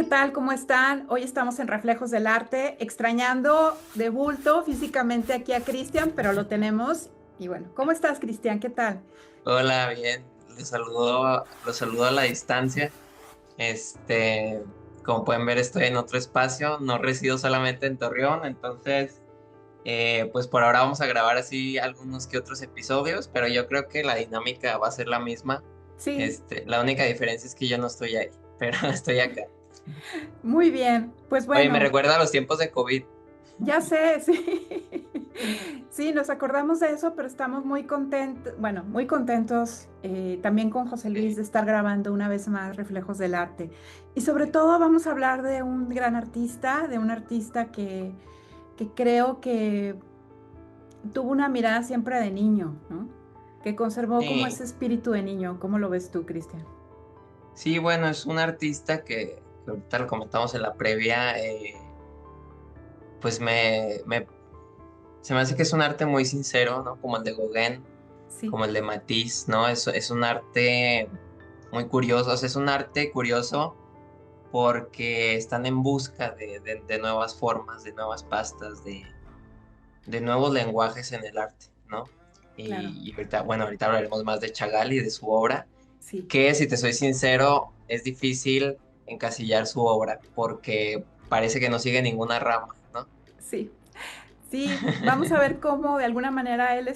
tal? ¿Cómo están? Hoy estamos en Reflejos del Arte, extrañando de bulto físicamente aquí a Cristian, pero lo tenemos. Y bueno, ¿cómo estás, Cristian? ¿Qué tal? Hola, bien. Los saludo a la distancia. Como pueden ver, estoy en otro espacio, no resido solamente en Torreón, entonces, pues por ahora vamos a grabar así algunos que otros episodios, pero yo creo que la dinámica va a ser la misma. Sí, La única diferencia es que yo no estoy ahí, pero estoy acá. muy bien. Pues Oye, me bueno, recuerda a los tiempos de COVID. ya sé, sí. Sí, nos acordamos de eso, pero estamos muy contentos, bueno, muy contentos también con José Luis Sí, de estar grabando una vez más Reflejos del Arte. Y sobre todo vamos a hablar de un gran artista, de un artista que creo que tuvo una mirada siempre de niño, ¿no? Que conservó como sí, ese espíritu de niño. ¿Cómo lo ves tú, Cristian? sí, bueno, es un artista que ahorita lo comentamos en la previa, pues se me hace que es un arte muy sincero, ¿no? Como el de Gauguin, Sí, como el de Matisse, ¿no? Es un arte muy curioso, o sea, es un arte curioso porque están en busca de nuevas formas, de nuevas pastas, de nuevos lenguajes en el arte, ¿no? claro, Y ahorita, bueno, ahorita hablaremos más de Chagall y de su obra, sí, que si te soy sincero, es difícil encasillar su obra porque parece que no sigue ninguna rama, ¿no? sí. Sí, vamos a ver cómo de alguna manera él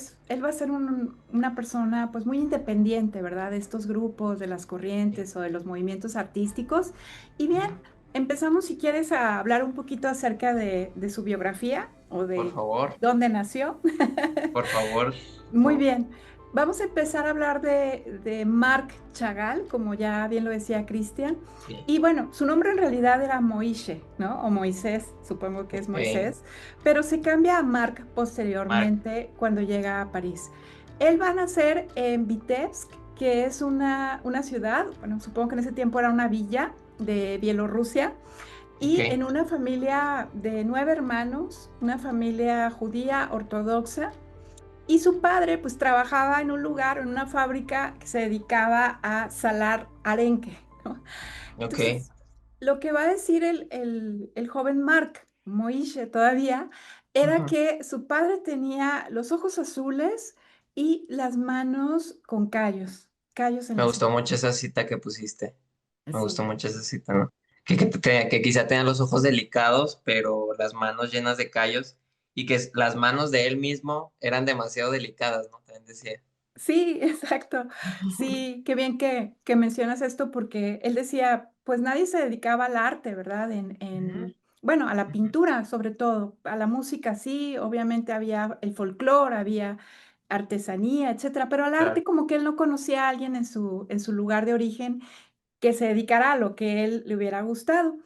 va a ser una persona pues muy independiente, ¿verdad? De estos grupos, de las Sí. corrientes o de los movimientos artísticos. Y bien, empezamos si quieres a hablar un poquito acerca de su biografía o Por de favor, dónde nació. por favor, por Muy favor. bien. Vamos a empezar a hablar de Marc Chagall, como ya bien lo decía Cristian. Sí. Y bueno, su nombre en realidad era Moishe, ¿no? O Moisés, supongo que es Ok. Moisés, pero se cambia a Marc Mark. posteriormente cuando llega a París. Él va a nacer en Vitebsk, que es una ciudad, bueno, supongo que en ese tiempo era una villa de Bielorrusia, y Ok. en una familia de 9 hermanos, una familia judía ortodoxa, y su padre pues trabajaba en un lugar, en una fábrica que se dedicaba a salar arenque, ¿no? Ok. Entonces, lo que va a decir el joven Mark Moishe todavía era Ujú. que su padre tenía los ojos azules y las manos con callos, callos en Me las gustó manos. mucho esa cita que pusiste. Me gustó Sí. mucho esa cita, ¿no? Que quizá tenía los ojos delicados, pero las manos llenas de callos y que las manos de él mismo eran demasiado delicadas, ¿no? También decía. Sí, exacto. Sí, qué bien que mencionas esto porque él decía, pues nadie se dedicaba al arte, ¿verdad? Ujú, Bueno, a la ujú. pintura sobre todo, a la música sí, obviamente había el folclore, había artesanía, etcétera, pero al arte Claro. como que él no conocía a alguien en su lugar de origen que se dedicara a lo que él le hubiera gustado.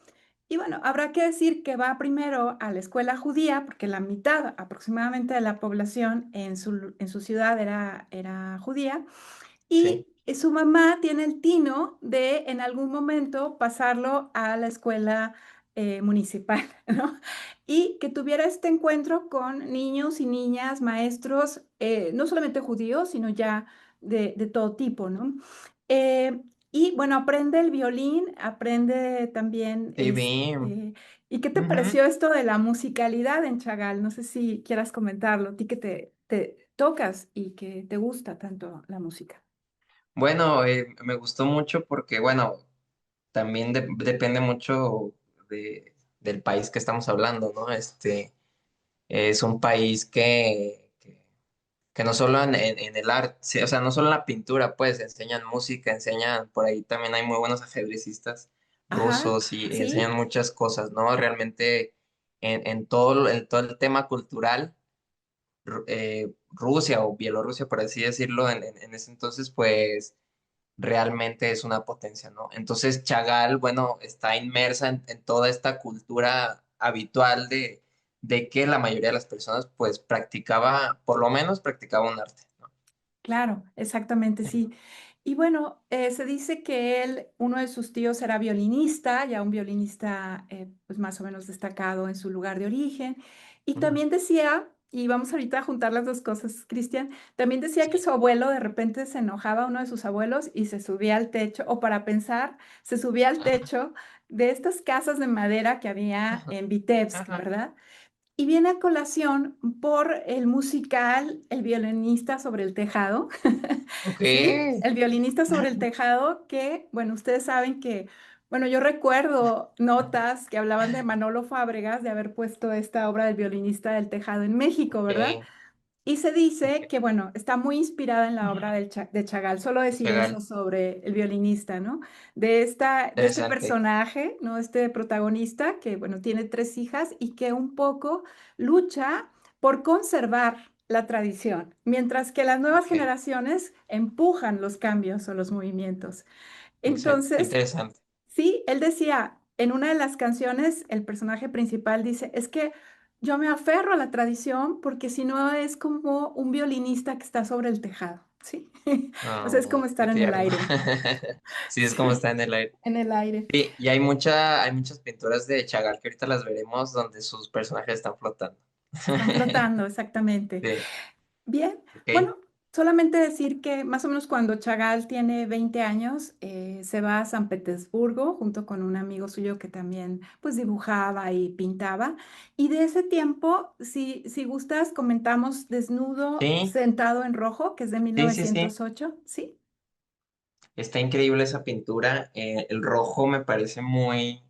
Y bueno, habrá que decir que va primero a la escuela judía, porque la mitad aproximadamente de la población en su ciudad era judía, Sí. y su mamá tiene el tino de en algún momento pasarlo a la escuela municipal, ¿no? Y que tuviera este encuentro con niños y niñas, maestros, no solamente judíos, sino ya de todo tipo, ¿no? Eh, y bueno, aprende el violín, aprende también, Sí, vi. ¿y qué te Ujú. pareció esto de la musicalidad en Chagall? No sé si quieras comentarlo, a ti que te tocas y que te gusta tanto la música. Bueno, me gustó mucho porque, bueno, también depende mucho del país que estamos hablando, ¿no? Es un país que no solo en el arte, sí, o sea, no solo en la pintura, pues enseñan música, enseñan, por ahí también hay muy buenos ajedrecistas Ajá, rusos y enseñan sí, muchas cosas, ¿no? Realmente en todo el tema cultural, Rusia o Bielorrusia, por así decirlo, en ese entonces, pues realmente es una potencia, ¿no? Entonces Chagall, bueno, está inmersa en toda esta cultura habitual de que la mayoría de las personas pues practicaba, por lo menos practicaba un arte, ¿no? claro, exactamente, sí. Y bueno, se dice que uno de sus tíos era violinista, ya un violinista pues más o menos destacado en su lugar de origen. Y Mm. también decía, y vamos ahorita a juntar las dos cosas, Cristian, también decía que Sí, su abuelo de repente se enojaba, uno de sus abuelos, y se subía al techo, o para pensar, se subía al techo de estas casas de madera que había Ajá, en Vitebsk, ajá. ¿verdad? Y viene a colación por el musical El violinista sobre el tejado, Ok. ¿sí? El violinista sobre el tejado que, bueno, ustedes saben que, bueno, yo recuerdo notas que hablaban de Manolo Fábregas de haber puesto esta obra del violinista del tejado en México, ¿verdad? Ok, Y se dice ok. que, bueno, está muy inspirada en la obra de Chagall. Solo decir eso Chagal, sobre el violinista, ¿no? De este interesante. personaje, ¿no? Este protagonista que, bueno, tiene tres hijas y que un poco lucha por conservar la tradición, mientras que las nuevas Ok, generaciones empujan los cambios o los movimientos. exacto. Qué Entonces, interesante. sí, él decía, en una de las canciones, el personaje principal dice, es que yo me aferro a la tradición porque si no es como un violinista que está sobre el tejado, ¿sí? O sea, es como Oh, estar qué en el tierno. aire, Sí, es como está sí, en el aire. en el aire. Sí, y hay muchas pinturas de Chagall que ahorita las veremos donde sus personajes están flotando. Están flotando, exactamente. Sí, Bien, ok. bueno, solamente decir que más o menos cuando Chagall tiene 20 años, se va a San Petersburgo junto con un amigo suyo que también pues dibujaba y pintaba. Y de ese tiempo, si gustas, comentamos Desnudo Sí, sentado en rojo, que es de sí, sí, sí. 1908, ¿sí? Está increíble esa pintura. El rojo me parece muy...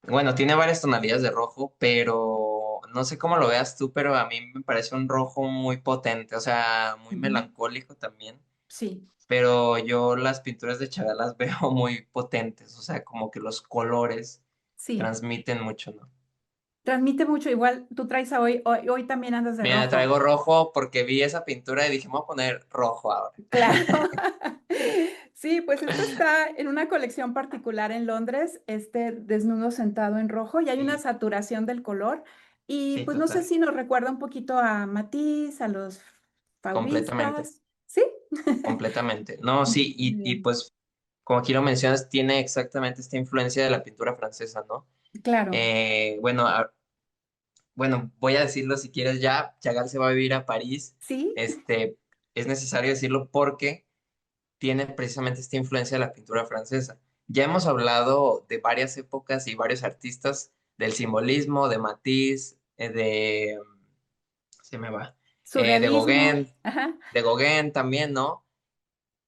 Bueno, tiene varias tonalidades de rojo, pero no sé cómo lo veas tú, pero a mí me parece un rojo muy potente, o sea, muy Ujú. melancólico también. Sí, Pero yo las pinturas de Chagall las veo muy potentes, o sea, como que los colores sí. transmiten mucho, ¿no? Transmite mucho, igual tú traes a hoy también andas de Mira, rojo. traigo rojo porque vi esa pintura y dije, me voy a poner rojo ahora. Claro. Sí, pues esto está en una colección particular en Londres, este desnudo sentado en rojo, y hay una Sí, saturación del color. Y sí, pues no sé total, si nos recuerda un poquito a Matisse, a los completamente, fauvistas. ¿Sí? completamente. No, sí, Muy y bien. pues, como aquí lo mencionas, tiene exactamente esta influencia de la pintura francesa, ¿no? Claro. Bueno, bueno, voy a decirlo si quieres ya, Chagall se va a vivir a París, Sí, este, es necesario decirlo porque tiene precisamente esta influencia de la pintura francesa. Ya hemos hablado de varias épocas y varios artistas, del simbolismo, de Matisse, se me va, surrealismo. Ajá. De Gauguin también, ¿no?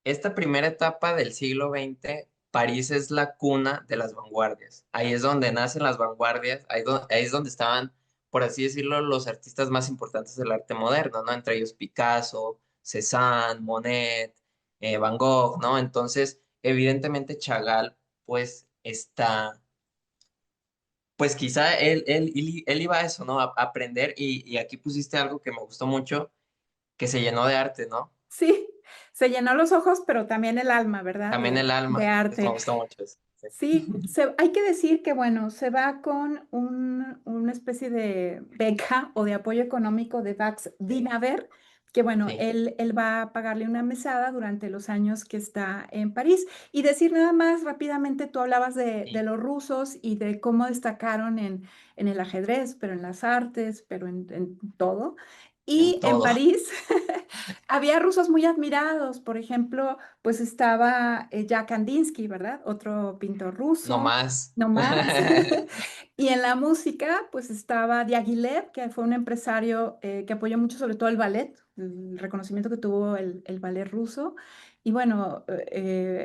Esta primera etapa del siglo XX, París es la cuna de las vanguardias. Ahí es donde nacen las vanguardias, ahí es donde estaban, por así decirlo, los artistas más importantes del arte moderno, ¿no? Entre ellos Picasso, Cézanne, Monet, Van Gogh, ¿no? Entonces, evidentemente Chagall, pues, está, pues quizá él iba a eso, ¿no? A aprender y aquí pusiste algo que me gustó mucho, que se llenó de arte, ¿no? Sí, se llenó los ojos, pero también el alma, ¿verdad? También el De alma, eso me arte. gustó mucho eso. Sí. Sí, hay que decir que, bueno, se va con una especie de beca o de apoyo económico de Dax Sí, Dinaver, que, bueno, sí, él va a pagarle una mesada durante los años que está en París. Y decir nada más rápidamente, tú hablabas de sí, los rusos y de cómo destacaron en el ajedrez, pero en las artes, pero en todo. en Y en todo, París había rusos muy admirados, por ejemplo, pues estaba Jack Kandinsky, ¿verdad? Otro pintor no ruso, más. no más. Y en la música, pues estaba Diaghilev, que fue un empresario que apoyó mucho sobre todo el ballet, el reconocimiento que tuvo el ballet ruso. Y bueno,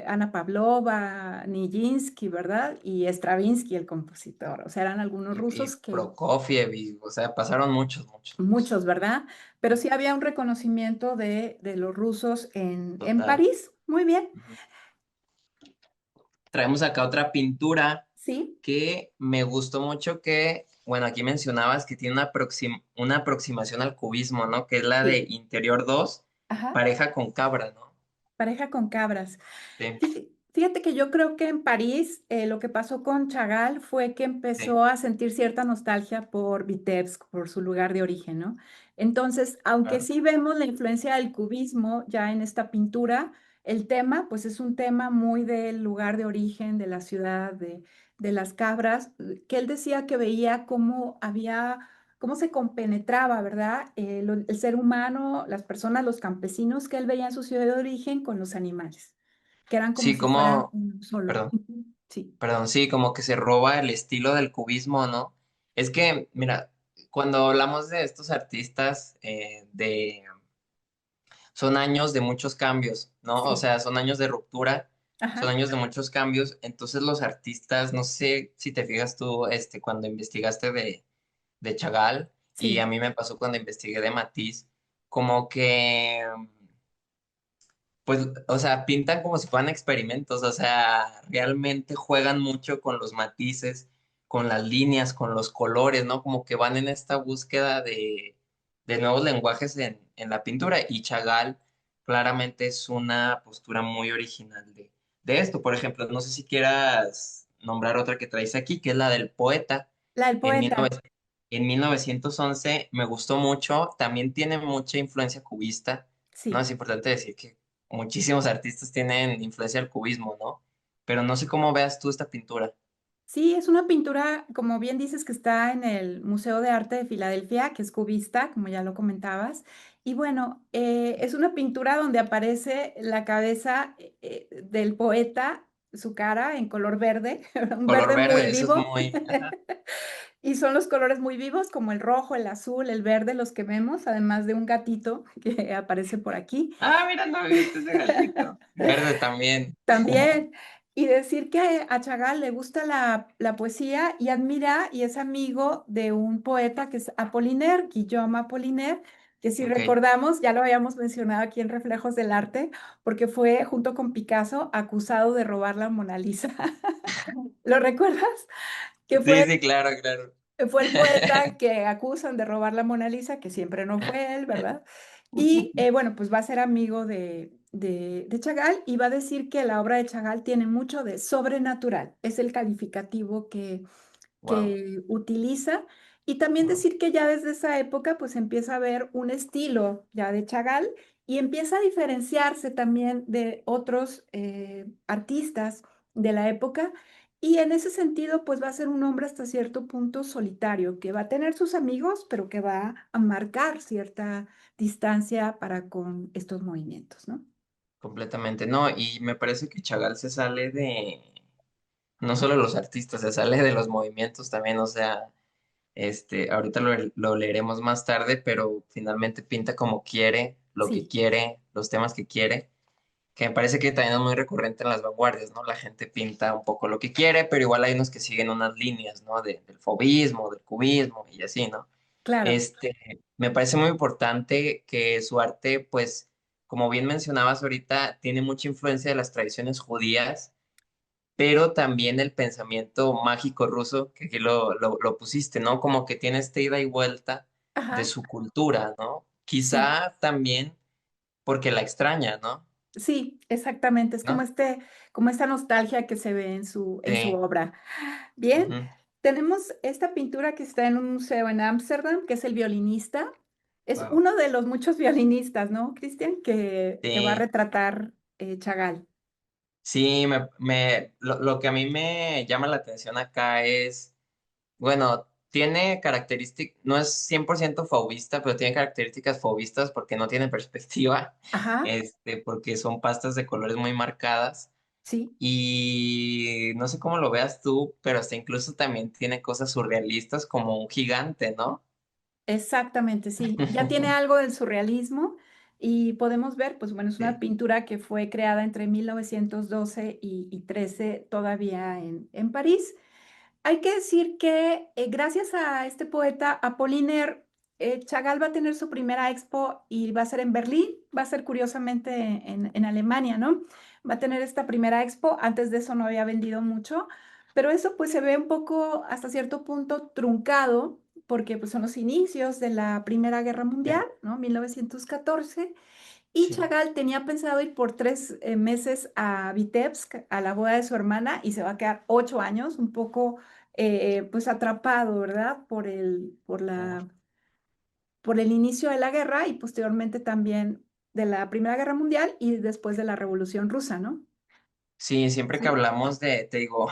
Ana Pavlova, Nijinsky, ¿verdad? Y Stravinsky, el compositor. O sea, eran algunos Y rusos que, Prokofiev, o sea, pasaron muchos, muchos, muchos. muchos, ¿verdad? Pero sí había un reconocimiento de los rusos en Total. París. Muy bien. Ujú. Traemos acá otra pintura Sí, que me gustó mucho que, bueno, aquí mencionabas que tiene una aproximación al cubismo, ¿no? Que es la de sí. Interior 2 Ajá. pareja con cabra, ¿no? Pareja con cabras. Sí, Fíjate que yo creo que en París lo que pasó con Chagall fue que sí, empezó a sentir cierta nostalgia por Vitebsk, por su lugar de origen, ¿no? Entonces, aunque claro. sí vemos la influencia del cubismo ya en esta pintura, el tema, pues es un tema muy del lugar de origen, de la ciudad, de las cabras, que él decía que veía cómo había, cómo se compenetraba, ¿verdad? El ser humano, las personas, los campesinos que él veía en su ciudad de origen con los animales que eran como Sí, si fueran como, uno solo. perdón. Ujú. Sí. Perdón, sí, como que se roba el estilo del cubismo, ¿no? Es que, mira, cuando hablamos de estos artistas, son años de muchos cambios, ¿no? O Sí. sea, son años de ruptura, son Ajá. años de muchos cambios. Entonces los artistas, no sé si te fijas tú, cuando investigaste de Chagall, y a Sí. mí me pasó cuando investigué de Matisse, como que pues, o sea, pintan como si fueran experimentos, o sea, realmente juegan mucho con los matices, con las líneas, con los colores, ¿no? Como que van en esta búsqueda de nuevos lenguajes en la pintura y Chagall claramente es una postura muy original de esto. Por ejemplo, no sé si quieras nombrar otra que traes aquí, que es la del poeta. La del En poeta. 1911 me gustó mucho, también tiene mucha influencia cubista, ¿no? Sí. Es importante decir que muchísimos artistas tienen influencia del cubismo, ¿no? Pero no sé cómo veas tú esta pintura. Sí, es una pintura, como bien dices, que está en el Museo de Arte de Filadelfia, que es cubista, como ya lo comentabas. Y bueno, es una pintura donde aparece la cabeza del poeta, su cara en color verde, un Color verde muy verde, eso es vivo. muy... Ajá. Y son los colores muy vivos, como el rojo, el azul, el verde, los que vemos, además de un gatito que aparece por aquí. Ah, mira, no había visto ese gatito. Verde también. También, y decir que a Chagall le gusta la poesía y admira y es amigo de un poeta que es Apollinaire, Guillaume Apollinaire, que si Ok. recordamos, ya lo habíamos mencionado aquí en Reflejos del Arte, porque fue junto con Picasso acusado de robar la Mona Lisa. ¿Lo recuerdas? Que Sí, fue sí, claro, claro. fue el poeta que acusan de robar la Mona Lisa, que siempre no fue él, ¿verdad? Y bueno, pues va a ser amigo de Chagall y va a decir que la obra de Chagall tiene mucho de sobrenatural. Es el calificativo Wow, que utiliza. Y también wow, decir que ya desde esa época pues empieza a haber un estilo ya de Chagall y empieza a diferenciarse también de otros artistas de la época. Y en ese sentido pues va a ser un hombre hasta cierto punto solitario, que va a tener sus amigos, pero que va a marcar cierta distancia para con estos movimientos, ¿no? completamente. No, y me parece que Chagall se sale de, no solo los artistas, se sale de los movimientos también, o sea, ahorita lo leeremos más tarde, pero finalmente pinta como quiere, lo que Sí, quiere, los temas que quiere, que me parece que también es muy recurrente en las vanguardias, ¿no? La gente pinta un poco lo que quiere, pero igual hay unos que siguen unas líneas, ¿no? Del fauvismo, del cubismo y así, ¿no? claro. Me parece muy importante que su arte, pues, como bien mencionabas ahorita, tiene mucha influencia de las tradiciones judías, pero también el pensamiento mágico ruso, que aquí lo pusiste, ¿no? Como que tiene esta ida y vuelta de Ajá, su cultura, ¿no? sí. Quizá también porque la extraña, ¿no? Sí, exactamente. Es como ¿No? como esta nostalgia que se ve en su Sí. obra. Bien, Ujú. tenemos esta pintura que está en un museo en Ámsterdam, que es el violinista. Es Wow. uno de los muchos violinistas, ¿no, Cristian? Que va a Sí, retratar Chagall. sí, lo que a mí me llama la atención acá es, bueno, tiene características, no es 100% fauvista, pero tiene características fauvistas porque no tiene perspectiva, Ajá, porque son pastas de colores muy marcadas. sí. Y no sé cómo lo veas tú, pero hasta incluso también tiene cosas surrealistas como un gigante, ¿no? Exactamente, sí. Ya tiene algo del surrealismo y podemos ver, pues bueno, es una Sí, pintura que fue creada entre 1912 y 13 todavía en París. Hay que decir que gracias a este poeta Apollinaire, Chagall va a tener su primera expo y va a ser en Berlín, va a ser curiosamente en Alemania, ¿no? Va a tener esta primera expo, antes de eso no había vendido mucho, pero eso pues se ve un poco hasta cierto punto truncado porque pues son los inicios de la Primera Guerra Mundial, sí, ¿no? 1914. Y sí. Chagall tenía pensado ir por 3 meses a Vitebsk, a la boda de su hermana, y se va a quedar 8 años, un poco pues atrapado, ¿verdad? Wow. Por el inicio de la guerra y posteriormente también de la Primera Guerra Mundial y después de la Revolución Rusa, ¿no? Sí, siempre que Sí. hablamos te digo,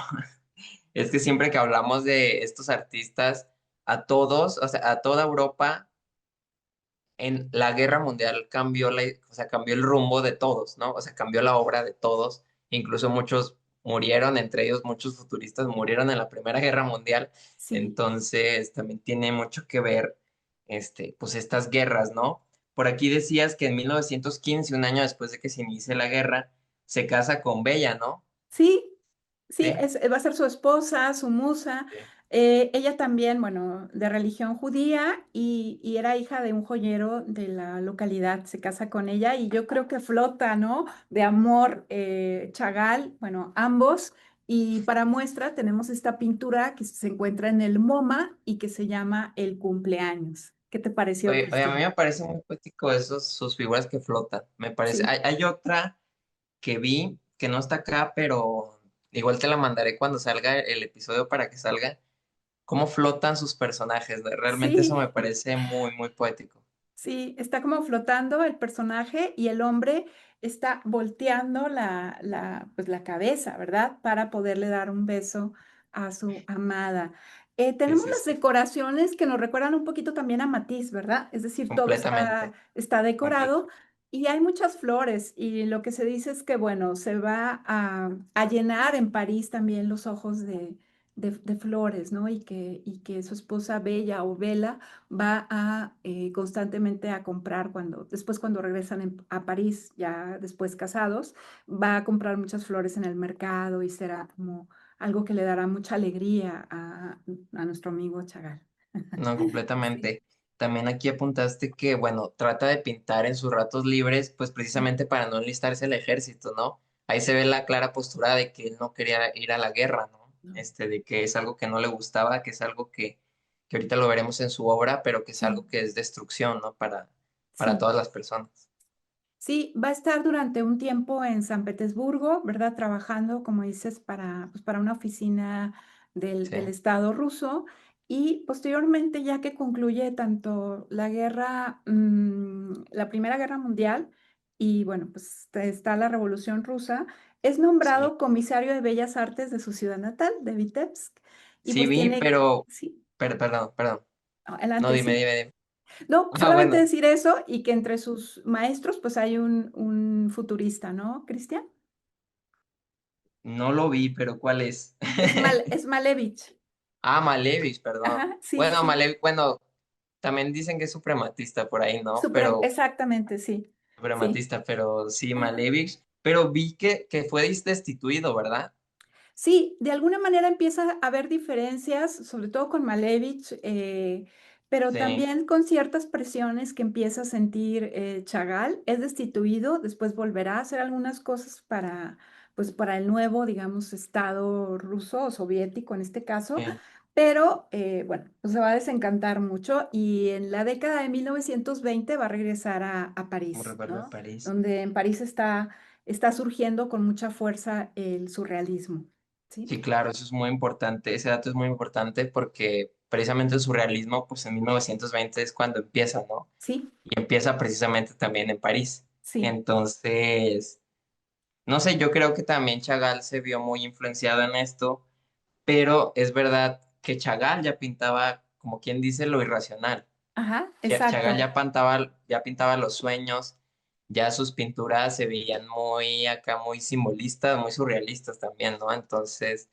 es que siempre que hablamos de estos artistas, a todos, o sea, a toda Europa, en la guerra mundial cambió o sea, cambió el rumbo de todos, ¿no? O sea, cambió la obra de todos, incluso muchos. murieron, entre ellos muchos futuristas murieron en la Primera Guerra Mundial, Sí, entonces también tiene mucho que ver, pues estas guerras, ¿no? Por aquí decías que en 1915, un año después de que se inicie la guerra, se casa con Bella, ¿no? sí, sí, Sí, va a ser su esposa, su musa. sí. Ella también, bueno, de religión judía y era hija de un joyero de la localidad. Se casa con ella y yo creo que flota, ¿no? De amor, Chagall, bueno, ambos. Y para muestra tenemos esta pintura que se encuentra en el MoMA y que se llama El cumpleaños. ¿Qué te pareció, Oye, a mí Cristian? me parece muy poético esos, sus figuras que flotan, me parece. Sí, Hay otra que vi que no está acá, pero igual te la mandaré cuando salga el episodio para que salga. Cómo flotan sus personajes, ¿no? Realmente eso sí. me parece muy, muy poético. Sí, está como flotando el personaje y el hombre está volteando pues la cabeza, ¿verdad? Para poderle dar un beso a su amada. Sí, Tenemos sí, las sí, decoraciones que nos recuerdan un poquito también a Matisse, ¿verdad? Es decir, todo completamente, está decorado completamente. y hay muchas flores y lo que se dice es que, bueno, se va a llenar en París también los ojos de flores, ¿no? Y que su esposa Bella o Bella va a constantemente a comprar después cuando regresan a París, ya después casados, va a comprar muchas flores en el mercado y será como algo que le dará mucha alegría a nuestro amigo Chagall. No, Sí, completamente. También aquí apuntaste que, bueno, trata de pintar en sus ratos libres, pues sí, precisamente para no enlistarse al ejército, ¿no? Ahí se ve la clara postura de que él no quería ir a la guerra, ¿no? no, De que es algo que no le gustaba, que es algo que ahorita lo veremos en su obra, pero que es sí, algo que es destrucción, ¿no? Para sí. todas las personas. Sí, va a estar durante un tiempo en San Petersburgo, ¿verdad? Trabajando, como dices, pues para una oficina Sí, del Estado ruso. Y posteriormente, ya que concluye tanto la Primera Guerra Mundial y, bueno, pues está la Revolución Rusa, es sí. nombrado comisario de Bellas Artes de su ciudad natal, de Vitebsk. Y Sí pues vi, tiene, pero, sí, perdón, perdón. No, adelante, dime, sí. dime, dime. No, Ah, solamente bueno, decir eso y que entre sus maestros pues hay un futurista, ¿no, Cristian? no lo vi, pero ¿cuál es? Es Malevich. Ah, Malevich, perdón. Ajá, sí, Bueno, sí. Malevich, bueno, también dicen que es suprematista por ahí, ¿no? Pero, Exactamente, sí. Sí. suprematista, pero sí, Ajá. Malevich. Pero vi que fue destituido, ¿verdad? Sí, de alguna manera empieza a haber diferencias, sobre todo con Malevich, pero Sí, también con ciertas presiones que empieza a sentir Chagall. Es destituido, después volverá a hacer algunas cosas pues, para el nuevo, digamos, Estado ruso o soviético en este caso, sí, pero bueno, pues se va a desencantar mucho y en la década de 1920 va a regresar a como París, recuerdo de ¿no? París. Donde en París está surgiendo con mucha fuerza el surrealismo. ¿Sí? Sí, claro, eso es muy importante. Ese dato es muy importante porque precisamente el surrealismo, pues en 1920 es cuando empieza, ¿no? Sí, Y empieza precisamente también en París. sí, Entonces, no sé, yo creo que también Chagall se vio muy influenciado en esto, pero es verdad que Chagall ya pintaba, como quien dice, lo irracional. ajá, Chagall exacto, ya pintaba los sueños, ya sus pinturas se veían muy acá, muy simbolistas, muy surrealistas también, ¿no? Entonces,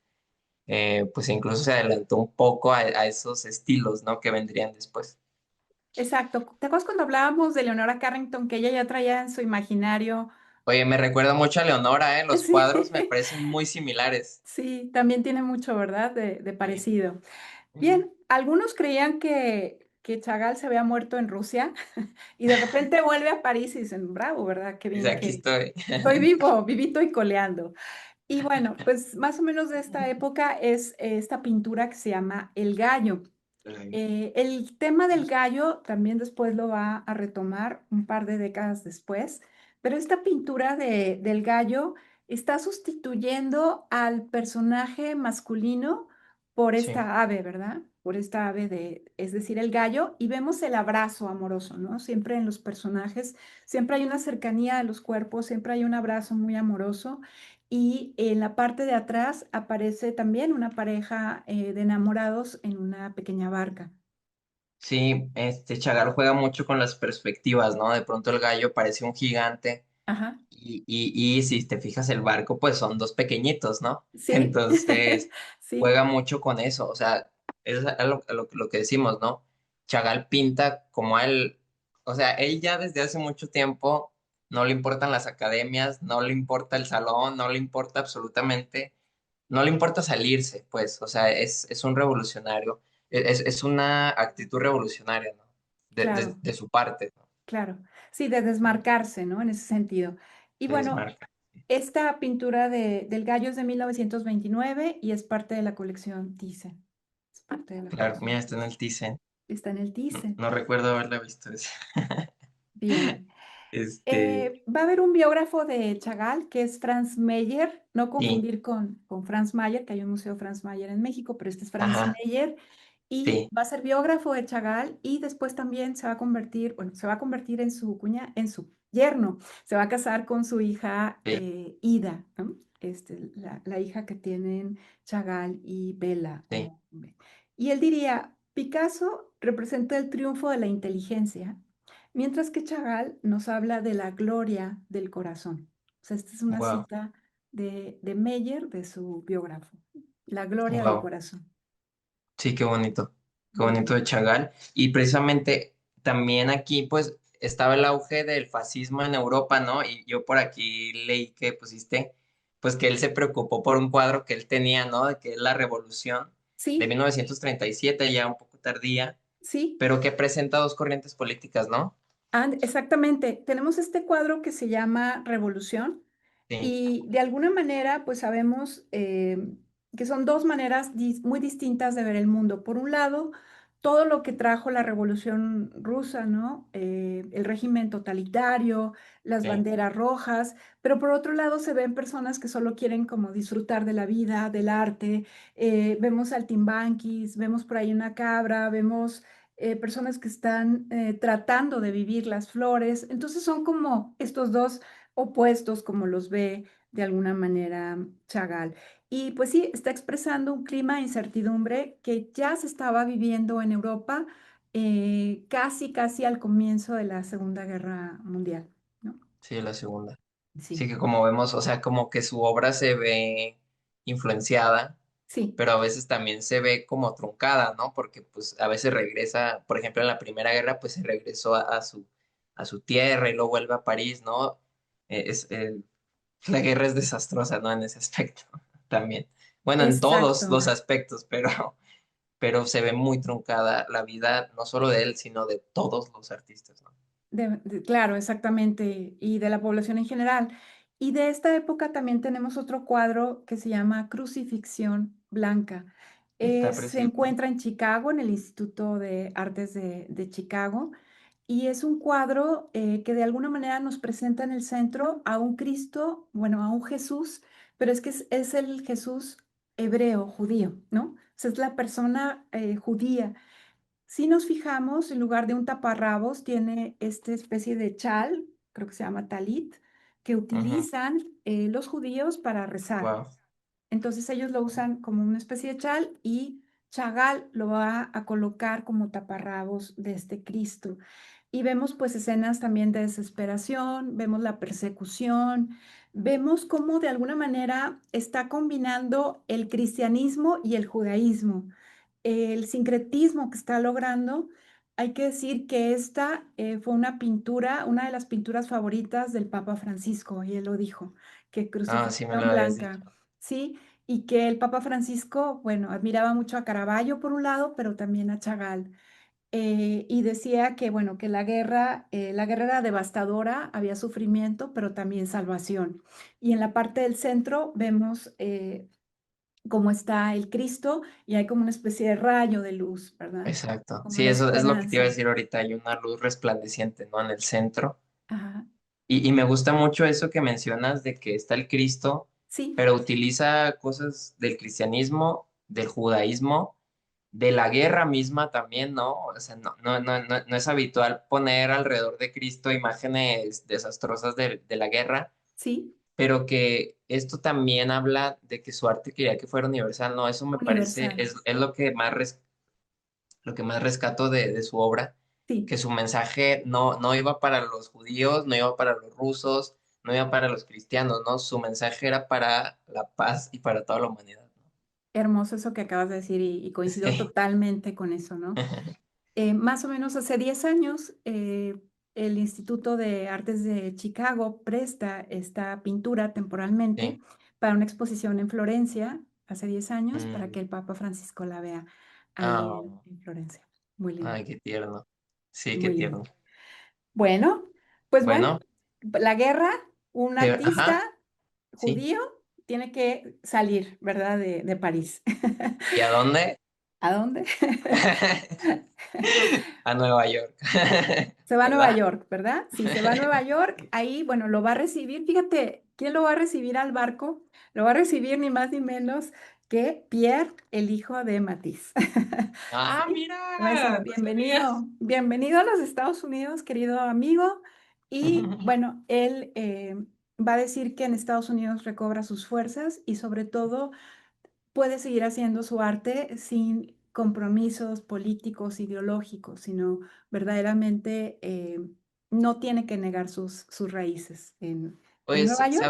pues incluso se adelantó un poco a esos estilos, ¿no? Que vendrían después. exacto. ¿Te acuerdas cuando hablábamos de Leonora Carrington, que ella ya traía en su imaginario? Oye, me recuerda mucho a Leonora, ¿eh? Los Sí, cuadros me parecen muy similares. sí, también tiene mucho, ¿verdad? De Sí. parecido. Ujú. Bien, algunos creían que Chagall se había muerto en Rusia y de repente vuelve a París y dicen, bravo, ¿verdad? Qué Dice, bien aquí que estoy. estoy vivo, vivito y coleando. Y bueno, pues más o menos de esta época es esta pintura que se llama El Gallo. El tema del gallo también después lo va a retomar un par de décadas después, pero esta pintura del gallo está sustituyendo al personaje masculino por Sí. esta ave, ¿verdad? Por esta ave es decir, el gallo, y vemos el abrazo amoroso, ¿no? Siempre en los personajes, siempre hay una cercanía de los cuerpos, siempre hay un abrazo muy amoroso. Y en la parte de atrás aparece también una pareja de enamorados en una pequeña barca. Sí, Chagall juega mucho con las perspectivas, ¿no? De pronto el gallo parece un gigante, Ajá. Y si te fijas el barco, pues son dos pequeñitos, ¿no? Sí, Entonces, sí, juega mucho con eso, o sea, es lo que decimos, ¿no? Chagall pinta como a él, o sea, él ya desde hace mucho tiempo no le importan las academias, no le importa el salón, no le importa absolutamente, no le importa salirse, pues, o sea, es un revolucionario, es una actitud revolucionaria, ¿no? claro, De su parte, ¿no? claro. Sí, de desmarcarse, ¿no? En ese sentido. Y Se bueno, desmarca. esta pintura del gallo es de 1929 y es parte de la colección Thyssen. Es parte de la Claro, mira, colección está en Thyssen. el Thyssen. Está en el No, Thyssen. no recuerdo haberla visto esa. Bien. Este, Va a haber un biógrafo de Chagall que es Franz Mayer, no sí, confundir con Franz Mayer, que hay un museo Franz Mayer en México, pero este es Franz ajá, Mayer y sí, va a ser biógrafo de Chagall y después también se va a convertir, bueno, se va a convertir en su cuña, en su yerno, se va a casar con su hija sí, Ida, ¿no? La hija que tienen Chagall y Bella. sí, Y él diría, Picasso representa el triunfo de la inteligencia. Mientras que Chagall nos habla de la gloria del corazón. O sea, esta es una wow, cita de Meyer, de su biógrafo. La gloria del wow, corazón. sí, qué bonito Bien. de Chagall. Y precisamente también aquí, pues, estaba el auge del fascismo en Europa, ¿no? Y yo por aquí leí que pusiste, pues, que él se preocupó por un cuadro que él tenía, ¿no? De que es la Revolución de Sí, 1937, ya un poco tardía, sí, pero que presenta dos corrientes políticas, ¿no? exactamente. Tenemos este cuadro que se llama Revolución Sí, y de alguna manera, pues sabemos que son dos maneras muy distintas de ver el mundo. Por un lado, todo lo que trajo la Revolución Rusa, ¿no? El régimen totalitario, las sí, banderas rojas, pero por otro lado se ven personas que solo quieren como disfrutar de la vida, del arte. Vemos saltimbanquis, vemos por ahí una cabra, vemos personas que están tratando de vivir las flores. Entonces son como estos dos opuestos, como los ve de alguna manera Chagall. Y pues sí, está expresando un clima de incertidumbre que ya se estaba viviendo en Europa casi al comienzo de la Segunda Guerra Mundial, ¿no? sí, la segunda. Sí Sí, que como vemos, o sea, como que su obra se ve influenciada, sí, pero a veces también se ve como truncada, ¿no? Porque pues a veces regresa, por ejemplo, en la Primera Guerra, pues se regresó a su tierra y luego vuelve a París, ¿no? Es, la guerra es desastrosa, ¿no? En ese aspecto también. Bueno, en todos exacto. los aspectos, pero se ve muy truncada la vida, no solo de él, sino de todos los artistas, ¿no? Claro, exactamente, y de la población en general. Y de esta época también tenemos otro cuadro que se llama Crucifixión Blanca. Está Se precioso. encuentra en Chicago, en el Instituto de Artes de Chicago, y es un cuadro que de alguna manera nos presenta en el centro a un Cristo, bueno, a un Jesús, pero es que es el Jesús hebreo, judío, ¿no? O sea, es la persona judía. Si nos fijamos, en lugar de un taparrabos, tiene esta especie de chal, creo que se llama talit, que utilizan los judíos para rezar. Wow. Entonces ellos lo usan como una especie de chal y Chagall lo va a colocar como taparrabos de este Cristo. Y vemos pues escenas también de desesperación, vemos la persecución, vemos cómo de alguna manera está combinando el cristianismo y el judaísmo. El sincretismo que está logrando, hay que decir que esta fue una pintura, una de las pinturas favoritas del Papa Francisco, y él lo dijo, que Ah, sí me lo Crucifixión habías dicho. Blanca, ¿sí? Y que el Papa Francisco, bueno, admiraba mucho a Caravaggio por un lado, pero también a Chagall. Y decía que, bueno, que la guerra era devastadora, había sufrimiento, pero también salvación. Y en la parte del centro vemos cómo está el Cristo y hay como una especie de rayo de luz, ¿verdad? Exacto. Como Sí, la eso es lo que te iba a esperanza. decir ahorita. Hay una luz resplandeciente, ¿no? En el centro. Ajá. Y me gusta mucho eso que mencionas de que está el Cristo, Sí, pero utiliza cosas del cristianismo, del judaísmo, de la guerra misma también, ¿no? O sea, no es habitual poner alrededor de Cristo imágenes desastrosas de la guerra, sí, pero que esto también habla de que su arte quería que fuera universal, ¿no? Eso me parece, universal. es lo que más lo que más rescato de su obra, Sí, que su mensaje no iba para los judíos, no iba para los rusos, no iba para los cristianos, ¿no? Su mensaje era para la paz y para toda la humanidad, ¿no? Hermoso eso que acabas de decir y coincido Sí. totalmente con eso, ¿no? Más o menos hace 10 años, el Instituto de Artes de Chicago presta esta pintura temporalmente Sí. para una exposición en Florencia, hace 10 años, para Mm. que el Papa Francisco la vea ahí Ah, en Florencia. Muy linda, ay, qué tierno. Sí, qué muy linda. tierno. Bueno, pues bueno, Bueno, la guerra, un artista ajá, sí. judío tiene que salir, ¿verdad? De París. ¿Y a dónde? ¿A dónde? A Nueva York, Se va a Nueva ¿verdad? York, ¿verdad? Sí, se va a Nueva York. Ahí, bueno, lo va a recibir. Fíjate, ¿quién lo va a recibir al barco? Lo va a recibir ni más ni menos que Pierre, el hijo de Matisse. Ah, Sí, eso, mira, no sabía. bienvenido. Bienvenido a los Estados Unidos, querido amigo. Y bueno, él va a decir que en Estados Unidos recobra sus fuerzas y sobre todo puede seguir haciendo su arte sin compromisos políticos, ideológicos, sino verdaderamente no tiene que negar sus raíces en Pues Nueva York.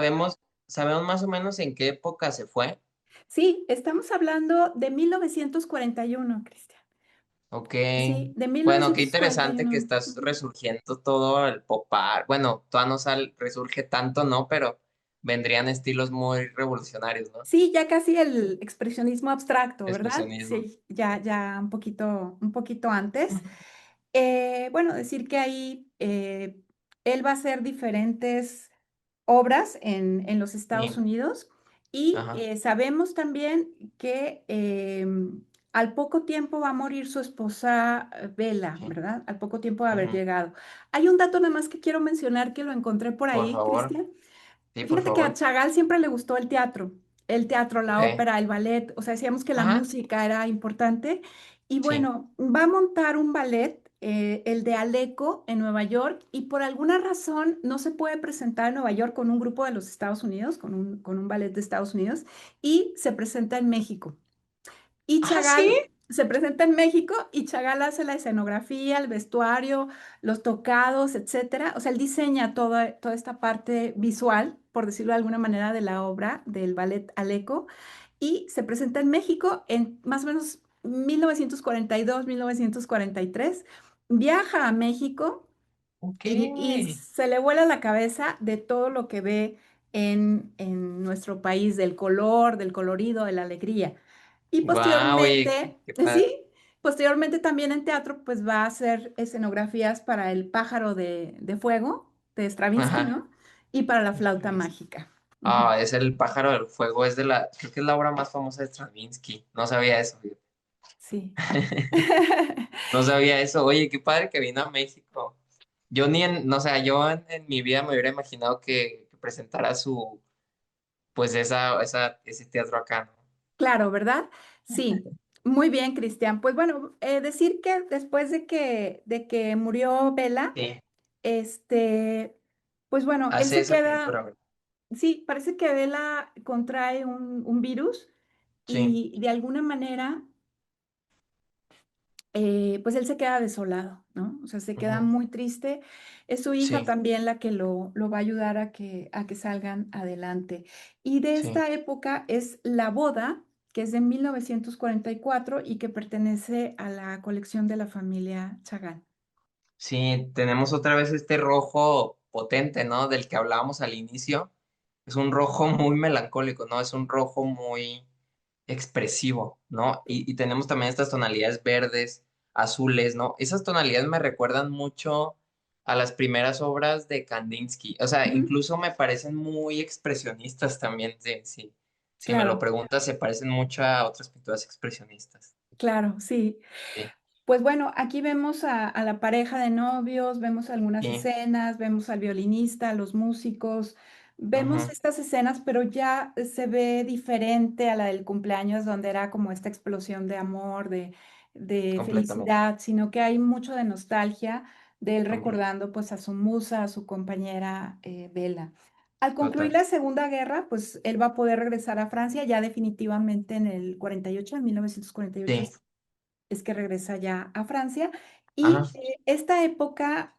sabemos más o menos en qué época se fue. Sí, estamos hablando de 1941, Cristian. Ok. Sí, de Bueno, qué mil novecientos cuarenta y interesante que uno. estás resurgiendo todo el pop art. Bueno, todavía no resurge tanto, ¿no? Pero vendrían estilos muy revolucionarios, ¿no? Sí, ya casi el expresionismo abstracto, ¿verdad? Expresionismo. Sí, ya un poquito antes. Bueno, decir que ahí él va a hacer diferentes obras en los Estados Sí, Unidos y ajá. sabemos también que al poco tiempo va a morir su esposa Bella, Sí. ¿verdad? Al poco tiempo de haber Ujú. llegado. Hay un dato nada más que quiero mencionar que lo encontré por Por ahí, favor. Cristian. Sí, por Fíjate que a favor. Chagall siempre le gustó el teatro, la Ok. ópera, el ballet, o sea, decíamos que la Ajá. música era importante. Y Sí. bueno, va a montar un ballet, el de Aleco, en Nueva York, y por alguna razón no se puede presentar en Nueva York con un grupo de los Estados Unidos, con un ballet de Estados Unidos, y se presenta en México. Y Ah, sí. Chagall se presenta en México y Chagall hace la escenografía, el vestuario, los tocados, etcétera. O sea, él diseña toda esta parte visual, por decirlo de alguna manera, de la obra del ballet Aleco y se presenta en México en más o menos 1942, 1943. Viaja a México Ok. y se le vuela la cabeza de todo lo que ve en nuestro país, del color, del colorido, de la alegría. Y Guau, oye, posteriormente, qué padre. sí, posteriormente también en teatro, pues va a hacer escenografías para El pájaro de fuego de Stravinsky, Ajá. ¿no? Y para la flauta mágica. Ujú. Ah, es el pájaro del fuego, es creo que es la obra más famosa de Stravinsky. No sabía eso, fíjate. Sí. No sabía eso. Oye, qué padre que vino a México. Yo ni en, no, o sea, yo en mi vida me hubiera imaginado que presentara pues ese teatro acá, ¿no? Claro, ¿verdad? Sí, muy bien, Cristian. Pues bueno, decir que después de que murió Vela, Sí, este, pues bueno, él hace se esa pintura, queda, ¿verdad? sí, parece que Vela contrae un virus Sí, y de alguna manera pues él se queda desolado, ¿no? O sea, se queda ujú, muy triste. Es su hija sí, también la que lo va a ayudar a que salgan adelante. Y de sí. esta época es La Boda, que es de 1944 y que pertenece a la colección de la familia Chagall. Sí, tenemos otra vez este rojo potente, ¿no? Del que hablábamos al inicio. Es un rojo muy melancólico, ¿no? Es un rojo muy expresivo, ¿no? Y tenemos también estas tonalidades verdes, azules, ¿no? Esas tonalidades me recuerdan mucho a las primeras obras de Kandinsky. O sea, Ujú, incluso me parecen muy expresionistas también, sí, sí. Si me lo claro, preguntas, se parecen mucho a otras pinturas expresionistas. claro, sí. Sí, Pues bueno, aquí vemos a la pareja de novios, vemos algunas sí, escenas, vemos al violinista, a los músicos, vemos ujú, estas escenas, pero ya se ve diferente a la del cumpleaños, donde era como esta explosión de amor, de completamente, felicidad, sino que hay mucho de nostalgia de él completamente, recordando pues a su musa, a su compañera Bella. Al concluir total. la Segunda Guerra, pues él va a poder regresar a Francia ya definitivamente en el 48, en 1948 Sí, es que regresa ya a Francia. ajá, Y esta época,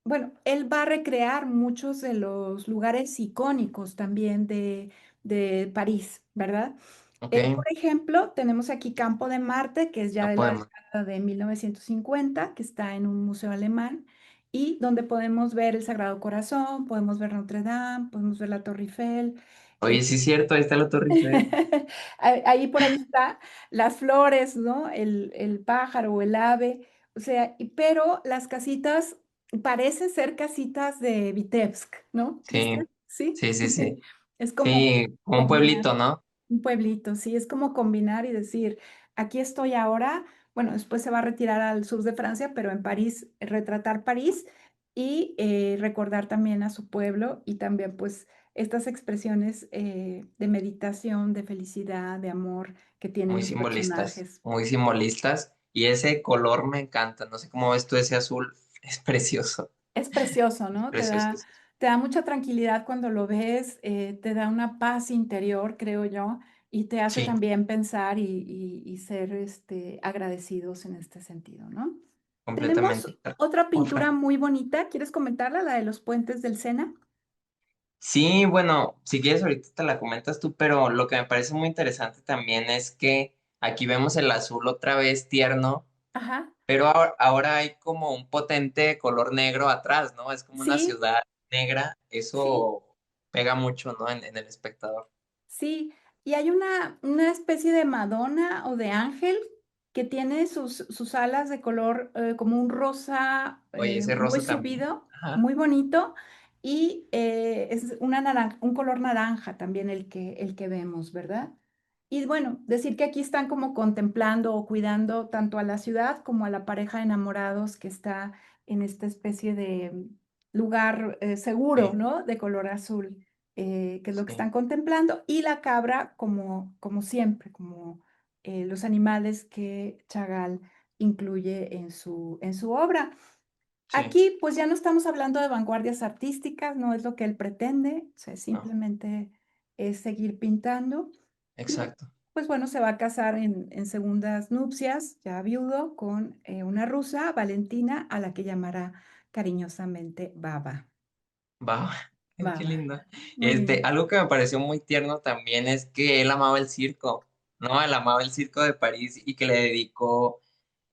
bueno, él va a recrear muchos de los lugares icónicos también de París, ¿verdad? Ok, Por ejemplo, tenemos aquí Campo de Marte, que es ya no de la podemos. década de 1950, que está en un museo alemán, y donde podemos ver el Sagrado Corazón, podemos ver Notre Dame, podemos ver la Torre Eiffel. Oye, sí es cierto, ahí está la Torre Eiffel. Ahí por ahí está las flores, ¿no? El pájaro o el ave, o sea, pero las casitas parecen ser casitas de Vitebsk, ¿no? Sí, ¿Viste? Sí. sí, sí, sí. Es como Sí, como un combinar. pueblito, ¿no? Un pueblito, sí, es como combinar y decir, aquí estoy ahora, bueno, después se va a retirar al sur de Francia, pero en París, retratar París y recordar también a su pueblo y también pues estas expresiones de meditación, de felicidad, de amor que tienen Muy los simbolistas, personajes. muy simbolistas. Y ese color me encanta. No sé cómo ves tú ese azul. Es precioso. Es precioso, Es ¿no? precioso. Te da mucha tranquilidad cuando lo ves, te da una paz interior, creo yo, y te hace Sí, también pensar y ser agradecidos en este sentido, ¿no? completamente. Tenemos otra pintura Otra. muy bonita, ¿quieres comentarla? La de los puentes del Sena. Sí, bueno, si quieres ahorita te la comentas tú, pero lo que me parece muy interesante también es que aquí vemos el azul otra vez tierno, Ajá, pero ahora hay como un potente color negro atrás, ¿no? Es como una sí, ciudad negra. sí. Eso pega mucho, ¿no? En el espectador. Sí, y hay una especie de Madonna o de ángel que tiene sus alas de color como un rosa Oye, ese muy rosa también. subido, Ajá. muy bonito, y es un color naranja también el que vemos, ¿verdad? Y bueno, decir que aquí están como contemplando o cuidando tanto a la ciudad como a la pareja de enamorados que está en esta especie de lugar seguro, Sí, ¿no? De color azul que es lo que sí, están contemplando, y la cabra como siempre, como los animales que Chagall incluye en su obra. sí. Aquí pues ya no estamos hablando de vanguardias artísticas, no es lo que él pretende, o sea, No, simplemente es seguir pintando. Y exacto. pues bueno, se va a casar en segundas nupcias, ya viudo, con una rusa, Valentina, a la que llamará cariñosamente Baba. Va, qué Baba. lindo. Muy bien. Algo que me pareció muy tierno también es que él amaba el circo, ¿no? Él amaba el circo de París y que le dedicó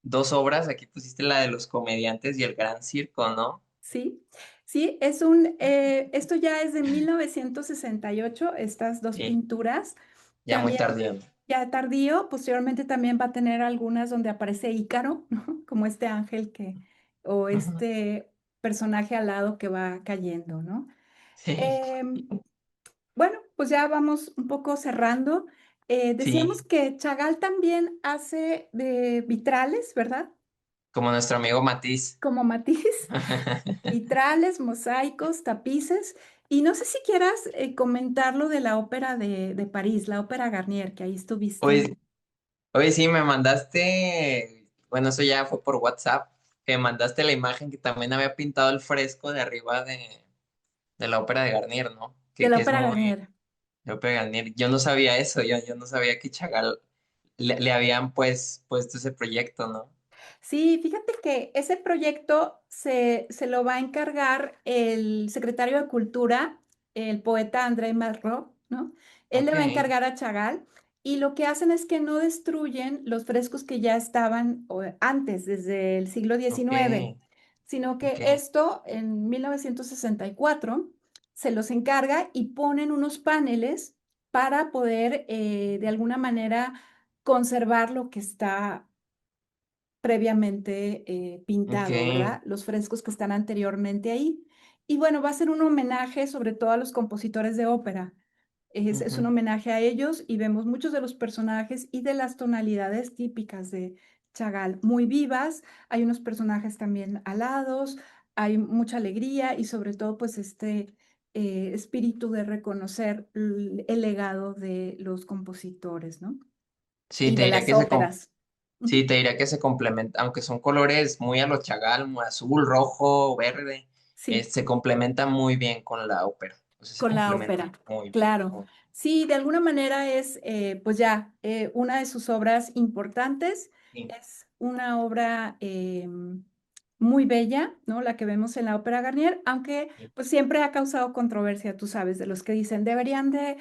dos obras. Aquí pusiste la de los comediantes y el gran circo, ¿no? Sí, sí, esto ya es de 1968, estas dos Sí, pinturas. ya muy También, tardío, ¿no? ya tardío, posteriormente también va a tener algunas donde aparece Ícaro, ¿no? Como este ángel o Ujú. este personaje alado que va cayendo, ¿no? Sí, Em, bueno, pues ya vamos un poco cerrando. Decíamos sí, que Chagall también hace de vitrales, ¿verdad? como nuestro amigo Matisse. Como Matisse. Vitrales, mosaicos, tapices. Y no sé si quieras comentar lo de la ópera de París, la ópera Garnier, que ahí estuviste. Hoy, hoy sí me mandaste, bueno, eso ya fue por WhatsApp, que me mandaste la imagen que también había pintado el fresco de arriba de la ópera de Garnier, ¿no? De la Que es ópera muy... Garnier. Lope Garnier. Yo no sabía eso, yo no sabía que Chagall le habían pues puesto ese proyecto, ¿no? Sí, fíjate que ese proyecto se lo va a encargar el secretario de Cultura, el poeta André Malraux, ¿no? Él le Ok, va a encargar a Chagall y lo que hacen es que no destruyen los frescos que ya estaban antes, desde el siglo ok, XIX, sino que ok, esto en 1964 se los encarga y ponen unos paneles para poder de alguna manera conservar lo que está previamente ok, pintado, ¿verdad? Los frescos que están anteriormente ahí. Y bueno, va a ser un homenaje sobre todo a los compositores de ópera. Es un ujú. homenaje a ellos y vemos muchos de los personajes y de las tonalidades típicas de Chagall muy vivas. Hay unos personajes también alados, hay mucha alegría y sobre todo pues este espíritu de reconocer el legado de los compositores, ¿no? Sí, Y te de diría las que óperas. sí, Ujú. te diría que se complementa, aunque son colores muy a lo Chagall, muy azul, rojo, verde, Sí. se complementa muy bien con la ópera. O sea, se Con la complementa ópera, muy bien. claro. Sí, de alguna manera es, pues ya, una de sus obras importantes. Sí, Es una obra muy bella, ¿no? La que vemos en la Ópera Garnier, aunque Sí. pues siempre ha causado controversia, tú sabes, de los que dicen deberían de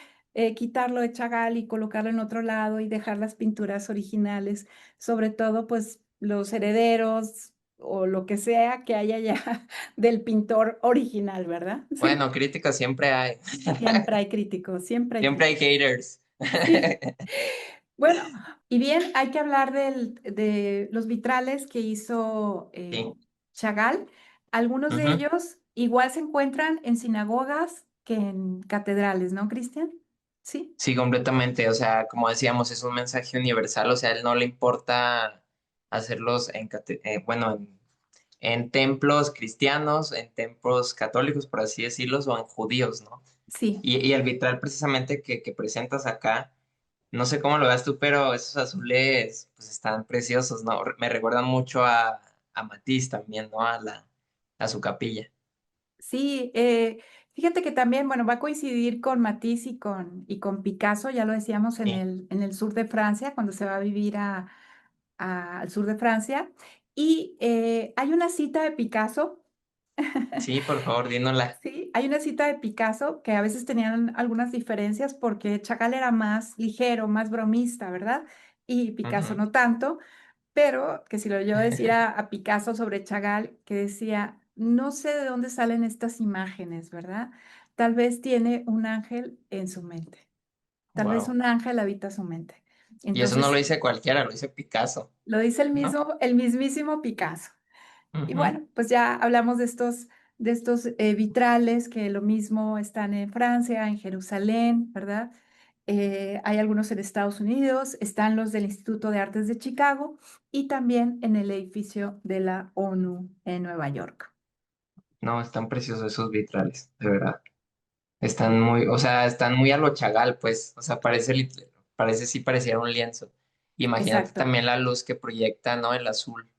quitarlo de Chagall y colocarlo en otro lado y dejar las pinturas originales, sobre todo pues los herederos o lo que sea que haya ya del pintor original, ¿verdad? Sí, Bueno, críticos siempre hay. siempre hay críticos, siempre hay Siempre hay críticos. haters. Sí. Bueno, y bien, hay que hablar de los vitrales que hizo Sí. Chagall. Algunos de Ujú. ellos igual se encuentran en sinagogas que en catedrales, ¿no, Cristian? Sí, Sí, completamente. O sea, como decíamos, es un mensaje universal. O sea, a él no le importa hacerlos bueno, en templos cristianos, en templos católicos, por así decirlos, o en judíos, ¿no? sí, Y el vitral precisamente que presentas acá, no sé cómo lo veas tú, pero esos azules pues están preciosos, ¿no? Me recuerdan mucho a Matisse también, ¿no? A su capilla. sí. Fíjate que también, bueno, va a coincidir con Matisse y con Picasso, ya lo decíamos en Sí, el sur de Francia, cuando se va a vivir al sur de Francia. Y hay una cita de Picasso. sí, por favor, dínosla. Sí, hay una cita de Picasso que a veces tenían algunas diferencias porque Chagall era más ligero, más bromista, ¿verdad? Y Picasso Ujú. no tanto, pero que si lo yo decir a Picasso sobre Chagall, que decía, no sé de dónde salen estas imágenes, ¿verdad? Tal vez tiene un ángel en su mente, tal vez Wow. un ángel habita su mente. Y eso no lo Entonces, dice cualquiera, lo dice Picasso, lo dice ¿no? el mismísimo Picasso. Y Ujú. bueno, pues ya hablamos de estos vitrales que lo mismo están en Francia, en Jerusalén, ¿verdad? Hay algunos en Estados Unidos, están los del Instituto de Artes de Chicago y también en el edificio de la ONU en Nueva York. No, están preciosos esos vitrales, de verdad. Están muy, o sea, están muy a lo Chagall, pues, o sea, parece sí pareciera un lienzo. Imagínate Exacto. también la luz que proyecta, ¿no? El azul,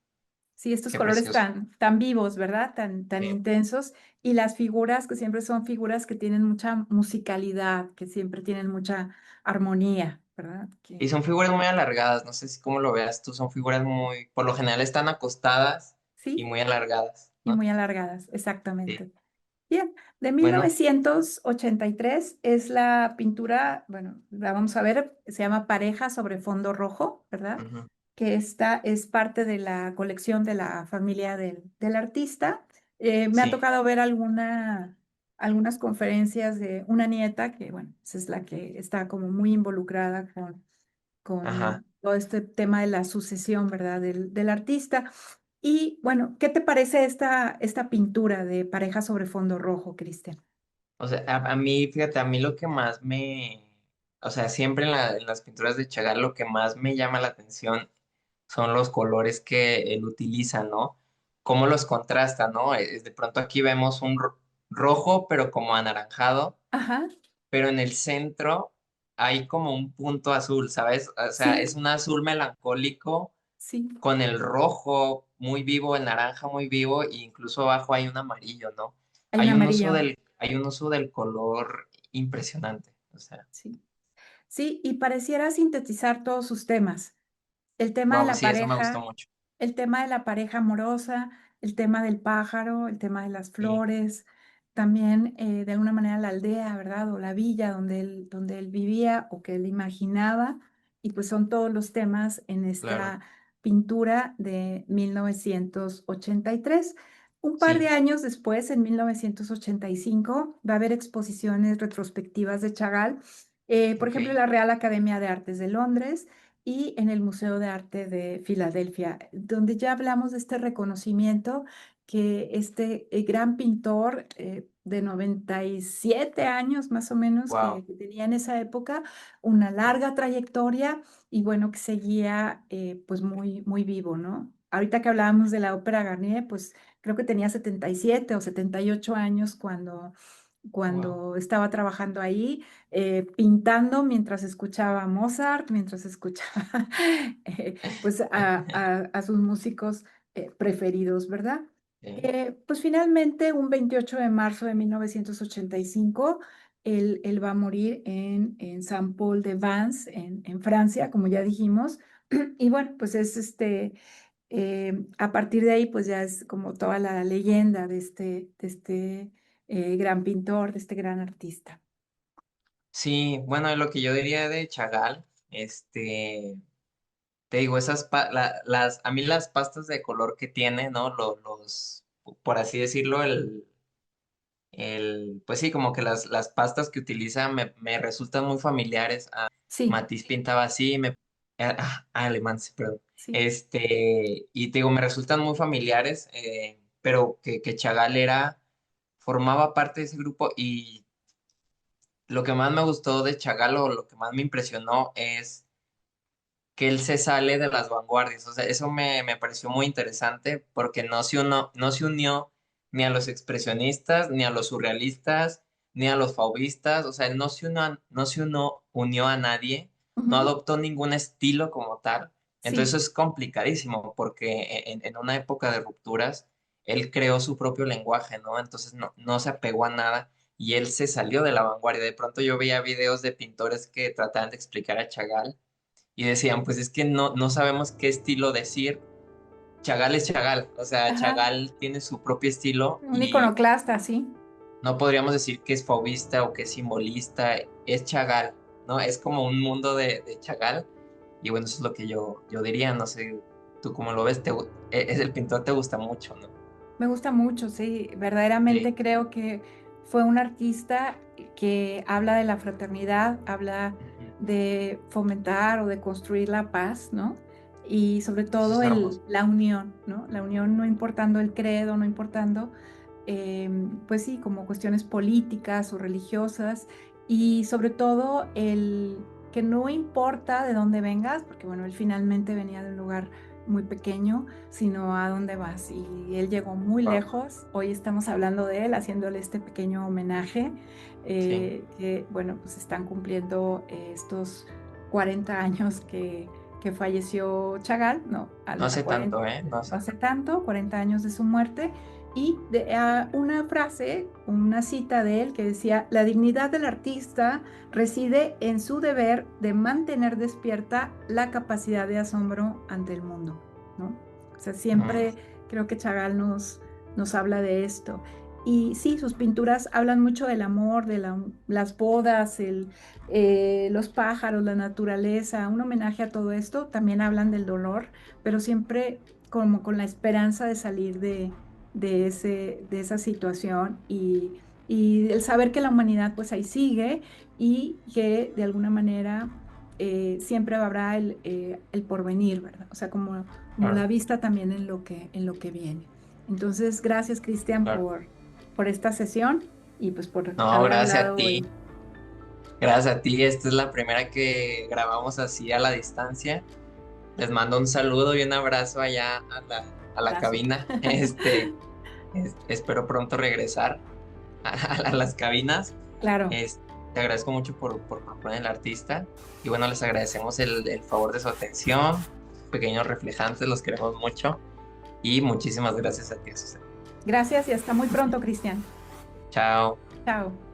Sí, estos qué colores precioso. tan vivos, ¿verdad? Tan Sí. intensos. Y las figuras que siempre son figuras que tienen mucha musicalidad, que siempre tienen mucha armonía, ¿verdad? Y son figuras muy alargadas, no sé si cómo lo veas tú, son figuras muy, por lo general están acostadas y Sí, muy alargadas, y ¿no? muy alargadas, Sí. exactamente. Bien, de Bueno, 1983 es la pintura, bueno, la vamos a ver, se llama Pareja sobre fondo rojo, ¿verdad? ujú. Que esta es parte de la colección de la familia del artista. Me ha Sí, tocado ver algunas conferencias de una nieta que, bueno, esa es la que está como muy involucrada con ajá. todo este tema de la sucesión, ¿verdad? Del artista. Y bueno, ¿qué te parece esta pintura de pareja sobre fondo rojo, Cristian? O sea, a mí, fíjate, a mí lo que más o sea, siempre en las pinturas de Chagall lo que más me llama la atención son los colores que él utiliza, ¿no? Cómo los contrasta, ¿no? De pronto aquí vemos un rojo, pero como anaranjado, Ajá, pero en el centro hay como un punto azul, ¿sabes? O sea, es sí, un azul melancólico sí, con el rojo muy vivo, el naranja muy vivo, e incluso abajo hay un amarillo, ¿no? hay un amarillo, Hay un uso del color impresionante, o sea, sí. Sí, y pareciera sintetizar todos sus temas. El tema de wow, la sí, eso me gustó pareja, mucho. el tema de la pareja amorosa, el tema del pájaro, el tema de las Sí, flores, también de alguna manera la aldea, ¿verdad? O la villa donde él vivía o que él imaginaba. Y pues son todos los temas en claro, esta pintura de 1983. Un par de sí, años después, en 1985, va a haber exposiciones retrospectivas de Chagall, por ok, ejemplo, en la Real Academia de Artes de Londres y en el Museo de Arte de Filadelfia, donde ya hablamos de este reconocimiento que este gran pintor de 97 años más o menos wow, que tenía en esa época, una larga trayectoria y bueno, que seguía pues muy, muy vivo, ¿no? Ahorita que hablábamos de la ópera Garnier, pues creo que tenía 77 o 78 años cuando, wow, cuando estaba trabajando ahí, pintando mientras escuchaba a Mozart, mientras escuchaba pues a sus músicos preferidos, ¿verdad? sí, Pues finalmente, un 28 de marzo de 1985, él va a morir en Saint-Paul-de-Vence, en Francia, como ya dijimos. Y bueno, pues es A partir de ahí, pues ya es como toda la leyenda de este gran pintor, de este gran artista. Sí, bueno, lo que yo diría de Chagall, te digo, a mí las pastas de color que tiene, ¿no? Por así decirlo, pues sí, como que las pastas que utiliza me resultan muy familiares. Sí, Matisse pintaba así, alemán, sí, perdón. sí, Y te digo, me resultan muy familiares, pero que Chagall formaba parte de ese grupo y lo que más me gustó de Chagall o lo que más me impresionó es que él se sale de las vanguardias. O sea, eso me pareció muy interesante porque no se unió ni a los expresionistas, ni a los surrealistas, ni a los fauvistas. O sea, él unió a nadie, no ujú, adoptó ningún estilo como tal. Entonces sí, eso es complicadísimo porque en una época de rupturas, él creó su propio lenguaje, ¿no? Entonces no se apegó a nada. Y él se salió de la vanguardia. De pronto yo veía videos de pintores que trataban de explicar a Chagall y decían, pues es que no sabemos qué estilo decir. Chagall es Chagall, o sea, ajá, Chagall tiene su propio estilo un y iconoclasta, sí. no podríamos decir que es fauvista o que es simbolista, es Chagall, ¿no? Es como un mundo de Chagall y bueno, eso es lo que yo diría, no sé, tú cómo lo ves, es el pintor te gusta mucho, ¿no? Me gusta mucho, sí. Sí. Verdaderamente creo que fue un artista que habla de la fraternidad, habla Ujú. de fomentar o de construir la paz, ¿no? Y sobre Eso todo es hermoso. la unión, ¿no? La unión no importando el credo, no importando, pues sí, como cuestiones políticas o religiosas. Y sobre todo el que no importa de dónde vengas, porque bueno, él finalmente venía de un lugar muy pequeño, sino a dónde vas. Y él llegó muy Wow. lejos. Hoy estamos hablando de él, haciéndole este pequeño homenaje, Sí, que, bueno, pues están cumpliendo estos 40 años que falleció Chagall, no, no a hace 40, tanto, ¿eh? No no hace hace tanto. tanto, 40 años de su muerte. Y una frase, una cita de él que decía, la dignidad del artista reside en su deber de mantener despierta la capacidad de asombro ante el mundo, ¿no? O sea, Mm, siempre creo que Chagall nos habla de esto. Y sí, sus pinturas hablan mucho del amor, de las bodas, los pájaros, la naturaleza, un homenaje a todo esto. También hablan del dolor, pero siempre como con la esperanza de salir de esa situación y el saber que la humanidad pues ahí sigue y que de alguna manera siempre habrá el porvenir, ¿verdad? O sea, como la claro, vista también en lo que viene. Entonces, gracias, Cristian, claro. por esta sesión y pues por No, haber gracias a hablado hoy. ti. Gracias a ti, esta es la primera que grabamos así a la distancia. Les mando un saludo y un abrazo allá a la Abrazo. cabina. Espero pronto regresar a las cabinas. Claro, Te agradezco mucho por proponer el artista. Y bueno, les agradecemos el favor de su atención. Pequeños reflejantes, los queremos mucho. Y muchísimas gracias a ti, Susana. gracias y hasta muy pronto, Cristian. Chao. Chao.